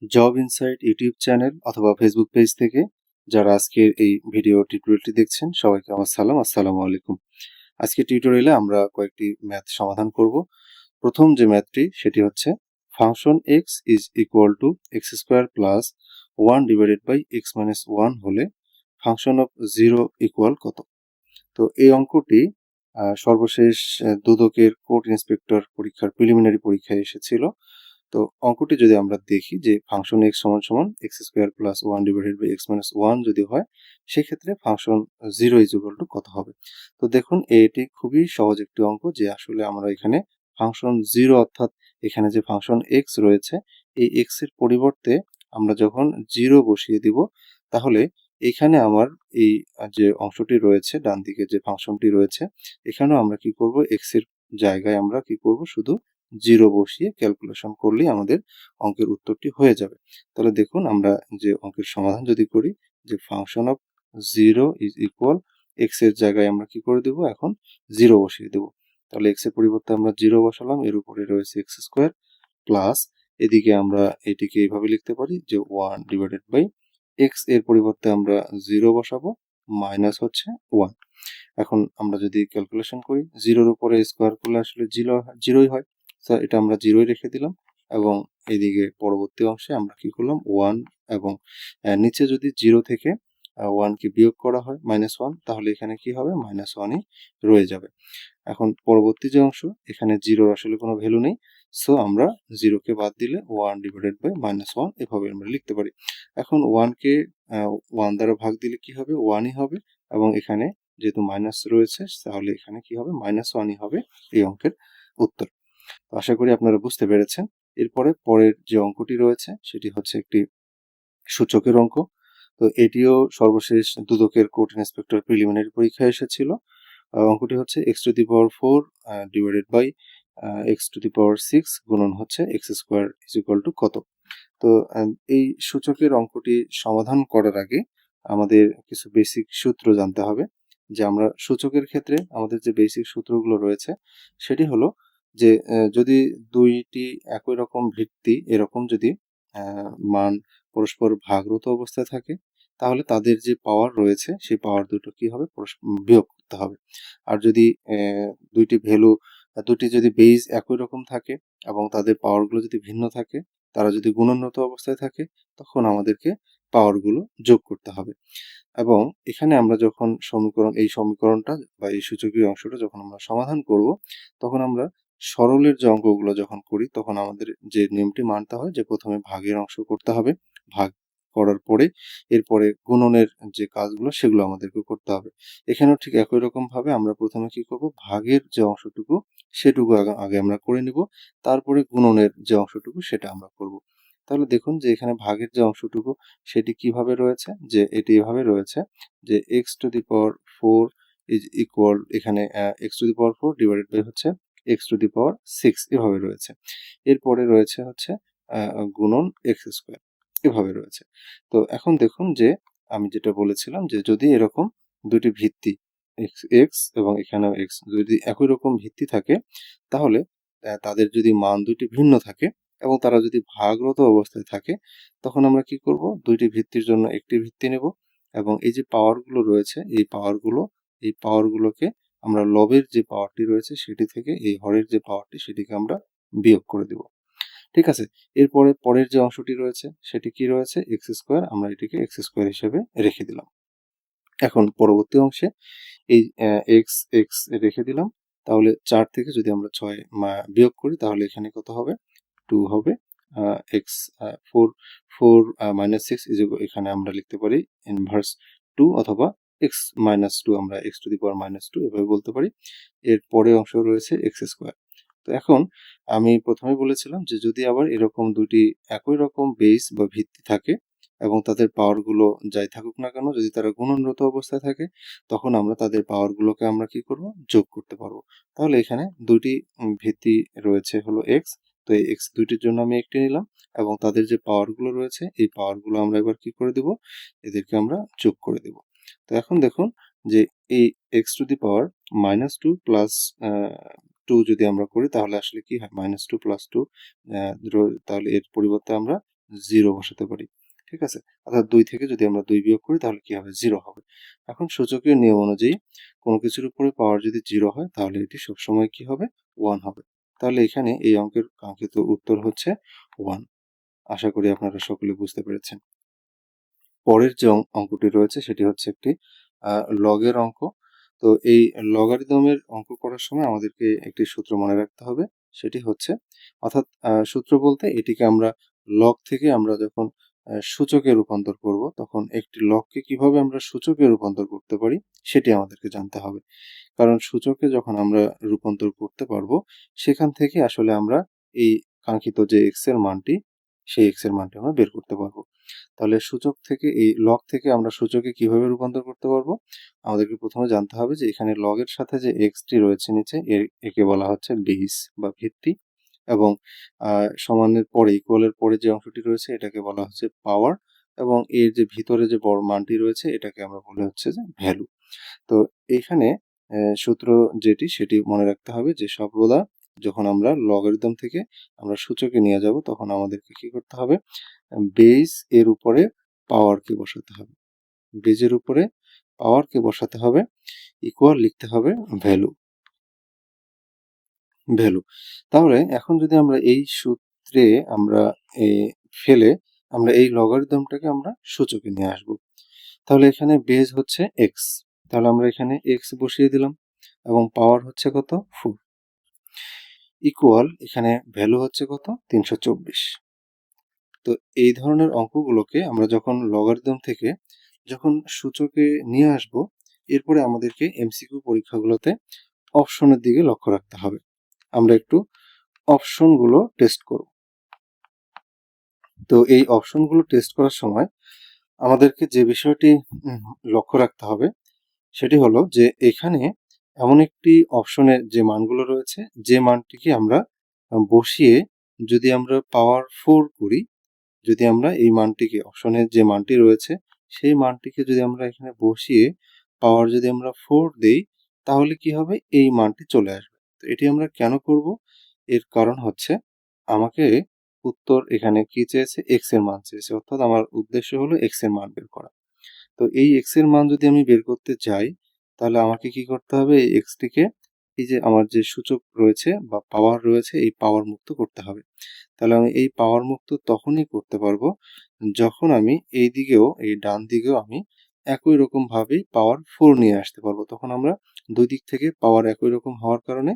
Job insight YouTube channel অথবা Facebook page থেকে যারা আজকের এই ভিডিও টিউটোরিয়ালটি দেখছেন সবাইকে আমার আসসালামু আলাইকুম। আজকে টিউটোরিয়ালে আমরা কয়েকটি ম্যাথ সমাধান করব। প্রথম যে ম্যাথটি সেটি হচ্ছে function x is equal to x square plus 1/x-1 হলে ফাংশন অফ জিরো ইকুয়াল কত। তো এই অঙ্কটি সর্বশেষ দুদকের কোর্ট ইন্সপেক্টর পরীক্ষার প্রিলিমিনারি পরীক্ষায় এসেছিল। তো অঙ্কটি যদি আমরা দেখি যে ফাংশন এক্স সমান সমান এক্স স্কোয়ার প্লাস 1/x-1 যদি হয়, সেক্ষেত্রে function zero is equal to কত হবে। তো দেখুন এটি খুবই সহজ একটি অঙ্ক, যে আসলে আমরা এখানে ফাংশন জিরো অর্থাৎ এখানে যে ফাংশন এক্স রয়েছে এই এক্স এর পরিবর্তে আমরা যখন জিরো বসিয়ে দিব, তাহলে এখানে আমার এই যে অংশটি রয়েছে ডান দিকে যে ফাংশনটি রয়েছে, এখানেও আমরা কি করব, এক্স এর জায়গায় আমরা কি করব, শুধু জিরো বসিয়ে ক্যালকুলেশন করলেই আমাদের অঙ্কের উত্তরটি হয়ে যাবে। তাহলে দেখুন আমরা যে অঙ্কের সমাধান যদি করি, যে function of zero is equal x এর জায়গায় আমরা কি করে দেব, এখন জিরো বসিয়ে দেব। তাহলে এক্স এর পরিবর্তে আমরা জিরো বসালাম, এর উপরে রয়েছে এক্স স্কোয়ার প্লাস, এদিকে আমরা এটিকে এইভাবে লিখতে পারি যে 1/, এক্স এর পরিবর্তে আমরা জিরো বসাবো, মাইনাস হচ্ছে 1। এখন আমরা যদি ক্যালকুলেশন করি, জিরোর উপরে স্কোয়ার করলে আসলে জিরোই হয়। তো এটা আমরা জিরোই রেখে দিলাম, এবং এদিকে পরবর্তী অংশে আমরা কি করলাম, 1, এবং নিচে যদি জিরো থেকে 1 কে বিয়োগ করা হয় -1, তাহলে এখানে কি হবে, -1ই রয়ে যাবে। এখন পরবর্তী যে অংশ, এখানে জিরোর আসলে কোনো ভ্যালু নেই, সো আমরা জিরোকে বাদ দিলে 1/-1 এভাবে আমরা লিখতে পারি। এখন 1 কে 1 দ্বারা ভাগ দিলে কি হবে, 1ই হবে, এবং এখানে যেহেতু মাইনাস রয়েছে তাহলে এখানে কি হবে, -1ই হবে এই অঙ্কের উত্তর। তো আশা করি আপনারা বুঝতে পেরেছেন। এরপরে পরের যে অঙ্কটি রয়েছে সেটি হচ্ছে একটি সূচকের অঙ্ক। তো এটিও সর্বশেষ দুদকের কোর্ট ইন্সপেক্টর প্রিলিমিনারি পরীক্ষায় এসেছিল। অঙ্কটি হচ্ছে x⁴ ডিভাইডেড বাই x⁶ গুণন হচ্ছে x square is equal to কত। তো এই সূচকের অঙ্কটি সমাধান করার আগে আমাদের কিছু বেসিক সূত্র জানতে হবে। যে আমরা সূচকের ক্ষেত্রে আমাদের যে বেসিক সূত্রগুলো রয়েছে সেটি হলো যে যদি দুইটি একই রকম ভিত্তি এরকম যদি মান পরস্পর ভাগরত অবস্থায় থাকে, তাহলে তাদের যে পাওয়ার রয়েছে সেই পাওয়ার দুটো কি হবে, বিয়োগ করতে হবে। আর যদি দুইটি ভ্যালু, দুটি যদি বেজ একই রকম থাকে এবং তাদের পাওয়ারগুলো যদি ভিন্ন থাকে, তারা যদি গুণনরত অবস্থায় থাকে, তখন আমাদেরকে পাওয়ারগুলো যোগ করতে হবে। এবং এখানে আমরা যখন এই সমীকরণটা বা এই সূচকীয় অংশটা যখন আমরা সমাধান করব, তখন আমরা সরলের যে অঙ্কগুলো যখন করি, তখন আমাদের যে নিয়মটি মানতে হয় যে প্রথমে ভাগের অংশ করতে হবে, ভাগ করার পরে এরপরে গুণনের যে কাজগুলো সেগুলো আমাদেরকে করতে হবে। এখানেও ঠিক একই রকম ভাবে আমরা প্রথমে কি করব, ভাগের যে অংশটুকু সেটুকু আগে আমরা করে নিব, তারপরে গুণনের যে অংশটুকু সেটা আমরা করব। তাহলে দেখুন যে এখানে ভাগের যে অংশটুকু সেটি কিভাবে রয়েছে, যে এটি এভাবে রয়েছে যে x⁴ ইজ ইকুয়াল, এখানে x⁴ ডিভাইডেড বাই হচ্ছে x⁶ এভাবে রয়েছে। এরপরে রয়েছে হচ্ছে গুণন x স্কোয়ার এভাবে রয়েছে। তো এখন দেখুন যে আমি যেটা বলেছিলাম যে যদি এরকম দুটি ভিত্তি x এবং এখানেও x যদি একই রকম ভিত্তি থাকে, তাহলে তাদের যদি মান দুটি ভিন্ন থাকে এবং তারা যদি ভাগরত অবস্থায় থাকে, তখন আমরা কি করব, দুইটি ভিত্তির জন্য একটি ভিত্তি নেব, এবং এই যে পাওয়ারগুলো রয়েছে এই পাওয়ারগুলোকে আমরা লবের যে পাওয়ারটি রয়েছে সেটি থেকে এই হরের যে পাওয়ারটি সেটিকে আমরা বিয়োগ করে দেব। ঠিক আছে। এরপরে পরের যে অংশটি রয়েছে সেটি কি রয়েছে, এক্স স্কোয়ার, আমরা এটিকে এক্স স্কোয়ার হিসেবে রেখে দিলাম। এখন পরবর্তী অংশে এই এক্স এক্স রেখে দিলাম, তাহলে 4 থেকে যদি আমরা 6 বিয়োগ করি, তাহলে এখানে কত হবে, 2 হবে। এক্স 4 -6 এখানে আমরা লিখতে পারি ইনভার্স 2, অথবা এক্স -2 আমরা x⁻² এভাবে বলতে পারি। এর পরের অংশ রয়েছে এক্স স্কোয়ার। তো এখন আমি প্রথমে বলেছিলাম যে যদি আবার এরকম দুটি একই রকম বেস বা ভিত্তি থাকে এবং তাদের পাওয়ারগুলো যাই থাকুক না কেন, যদি তারা গুণনরত অবস্থায় থাকে, তখন আমরা তাদের পাওয়ারগুলোকে আমরা কি করব, যোগ করতে পারবো। তাহলে এখানে দুটি ভিত্তি রয়েছে হলো এক্স, তো এই এক্স দুইটির জন্য আমি একটি নিলাম, এবং তাদের যে পাওয়ারগুলো রয়েছে এই পাওয়ারগুলো আমরা এবার কি করে দেব, এদেরকে আমরা যোগ করে দেব। তো এখন দেখুন যে এই x⁻² প্লাস 2 যদি আমরা করি, তাহলে আসলে কি হয়, -2 + 2, তাহলে এর পরিবর্তে আমরা 0 বসাতে পারি। ঠিক আছে? অর্থাৎ 2 থেকে যদি আমরা 2 বিয়োগ করি তাহলে কি হবে? 0 হবে। এখন সূচকীয় নিয়ম অনুযায়ী কোনো কিছুর উপরে পাওয়ার যদি 0 হয় তাহলে এটি সবসময় কি হবে? 1 হবে। তাহলে এখানে এই অঙ্কের কাঙ্ক্ষিত উত্তর হচ্ছে 1। আশা করি আপনারা সকলে বুঝতে পেরেছেন। পরের যে অঙ্কটি রয়েছে সেটি হচ্ছে একটি লগের অঙ্ক। তো এই লগারিদমের অঙ্ক করার সময় আমাদেরকে একটি সূত্র মনে রাখতে হবে। সেটি হচ্ছে অর্থাৎ সূত্র বলতে এটিকে আমরা লগ থেকে আমরা যখন সূচকে রূপান্তর করব তখন একটি লগকে কিভাবে আমরা সূচকে রূপান্তর করতে পারি সেটি আমাদেরকে জানতে হবে। কারণ সূচকে যখন আমরা রূপান্তর করতে পারবো সেখান থেকে আসলে আমরা এই কাঙ্ক্ষিত যে x এর মানটি সেই x এর মানটি আমরা বের করতে পারবো। তাহলে সূচক থেকে এই লগ থেকে আমরা সূচকে কিভাবে রূপান্তর করতে পারবো? আমাদেরকে প্রথমে জানতে হবে যে এখানে লগের সাথে যে টি রয়েছে নিচে একে বলা হচ্ছে বেস বা ভিত্তি এবং সমানের পরে ইকুয়ালের পরে যে অংশটি রয়েছে এটাকে বলা হচ্ছে পাওয়ার এবং এর যে ভিতরে যে বড় মানটি রয়েছে এটাকে আমরা বলি হচ্ছে যে ভ্যালু। তো এইখানে সূত্র যেটি সেটি মনে রাখতে হবে যে সর্বদা যখন আমরা লগারিদম থেকে আমরা সূচকে নিয়ে যাব তখন আমাদেরকে কি করতে হবে? বেস এর উপরে পাওয়ারকে বসাতে হবে। বেজের উপরে পাওয়ারকে বসাতে হবে, ইকুয়াল লিখতে হবে ভ্যালু। ভ্যালু। তাহলে এখন যদি আমরা এই সূত্রে আমরা এ ফেলে আমরা এই লগারিদমটাকে আমরা সূচকে নিয়ে আসব। তাহলে এখানে বেজ হচ্ছে x। তাহলে আমরা এখানে x বসিয়ে দিলাম এবং পাওয়ার হচ্ছে কত? 4 ইকুয়াল এখানে ভ্যালু হচ্ছে কত? 324। তো এই ধরনের অঙ্কগুলোকে আমরা যখন লগারিদম থেকে যখন সূচকে নিয়ে আসব এরপরে আমাদেরকে এমসিকিউ পরীক্ষাগুলোতে অপশনের দিকে লক্ষ্য রাখতে হবে। আমরা একটু অপশনগুলো টেস্ট করব। তো এই অপশনগুলো টেস্ট করার সময় আমাদেরকে যে বিষয়টি লক্ষ্য রাখতে হবে সেটি হলো যে এখানে এমন একটি অপশনের যে মানগুলো রয়েছে যে মানটিকে আমরা বসিয়ে যদি আমরা পাওয়ার 4 করি, যদি আমরা এই মানটিকে অপশনের যে মানটি রয়েছে সেই মানটিকে যদি আমরা এখানে বসিয়ে পাওয়ার যদি আমরা 4 দেই তাহলে কি হবে? এই মানটি চলে আসবে। তো এটি আমরা কেন করব? এর কারণ হচ্ছে আমাকে উত্তর এখানে কি চেয়েছে? x এর মান চেয়েছে। অর্থাৎ আমার উদ্দেশ্য হলো x এর মান বের করা। তো এই x এর মান যদি আমি বের করতে যাই তাহলে আমাকে কি করতে হবে? এই x টিকে এই যে আমার যে সূচক রয়েছে বা পাওয়ার রয়েছে এই পাওয়ার মুক্ত করতে হবে। তাহলে আমি এই পাওয়ার মুক্ত তখনই করতে পারবো যখন আমি এই দিকেও এই ডান দিকেও আমি একই রকম ভাবেই পাওয়ার 4 নিয়ে আসতে পারবো। তখন আমরা দুই দিক থেকে পাওয়ার একই রকম হওয়ার কারণে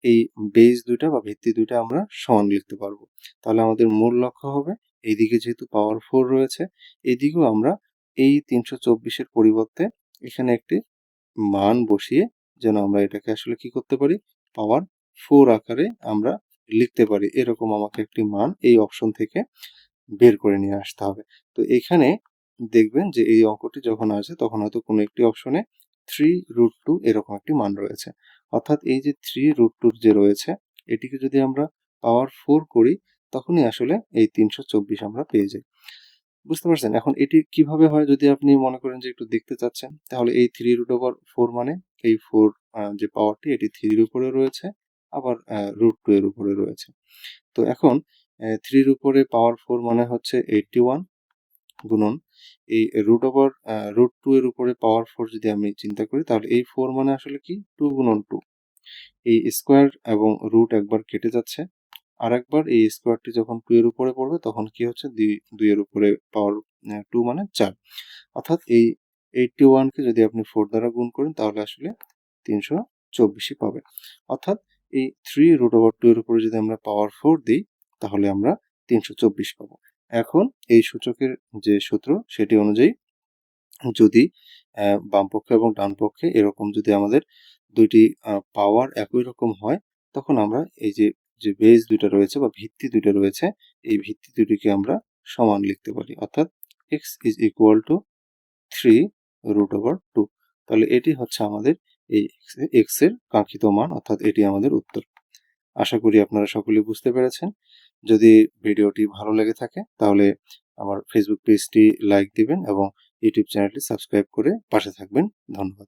এই বেস ২ টা বা ভিত্তি ২ টা আমরা সমান লিখতে পারবো। তাহলে আমাদের মূল লক্ষ্য হবে এইদিকে যেহেতু পাওয়ার 4 রয়েছে এদিকেও আমরা এই ৩২৪ এর পরিবর্তে এখানে একটি মান বসিয়ে যেন আমরা এটাকে আসলে কি করতে পারি? পাওয়ার 4 আকারে আমরা লিখতে পারি। এরকম আমাকে একটি মান এই অপশন থেকে বের করে নিয়ে আসতে হবে। তো এখানে দেখবেন যে এই অঙ্কটি যখন আসে তখন হয়তো কোনো একটি অপশনে 3√2 এরকম একটি মান রয়েছে। অর্থাৎ এই যে 3√2 যে রয়েছে এটিকে যদি আমরা পাওয়ার 4 করি তখনই আসলে এই ৩২৪ আমরা পেয়ে যাই। বুঝতে পারছেন? এখন এটি কিভাবে হয় যদি আপনি মনে করেন যে একটু দেখতে চাচ্ছেন তাহলে এই 3√4 মানে এই 4 যে পাওয়ারটি এটি 3 এর উপরে রয়েছে আবার √2 এর উপরে রয়েছে। তো এখন 3 এর উপরে পাওয়ার 4 মানে হচ্ছে 81 গুণন এই √2 এর উপরে পাওয়ার 4 যদি আমি চিন্তা করি তাহলে এই 4 মানে আসলে কি 2 গুণন 2। এই স্কোয়ার এবং রুট একবার কেটে যাচ্ছে। আরেকবার এই স্কোয়ারটি যখন 2 এর উপরে পড়বে তখন কি হচ্ছে 2 এর উপরে পাওয়ার 2 মানে 4। অর্থাৎ এই 81 কে যদি আপনি 4 দ্বারা গুণ করেন তাহলে আসলে 324ই পাবেন। অর্থাৎ এই 3√2 এর উপরে যদি আমরা পাওয়ার 4 দিই তাহলে আমরা 324 পাবো। এখন এই সূচকের যে সূত্র সেটি অনুযায়ী যদি বাম পক্ষ এবং ডান পক্ষে এরকম যদি আমাদের ২ টি পাওয়ার একই রকম হয় তখন আমরা এই যে বেস ২ টা রয়েছে বা ভিত্তি ২ টা রয়েছে এই ভিত্তি ২ টিকে আমরা সমান লিখতে পারি। অর্থাৎ x = 3√2। তাহলে এটি হচ্ছে আমাদের এই x এর কাঙ্ক্ষিত মান অর্থাৎ এটি আমাদের উত্তর। আশা করি আপনারা সকলেই বুঝতে পেরেছেন। যদি ভিডিওটি ভালো লেগে থাকে তাহলে আমার ফেসবুক পেজটি লাইক দিবেন এবং ইউটিউব চ্যানেলটি সাবস্ক্রাইব করে পাশে থাকবেন। ধন্যবাদ।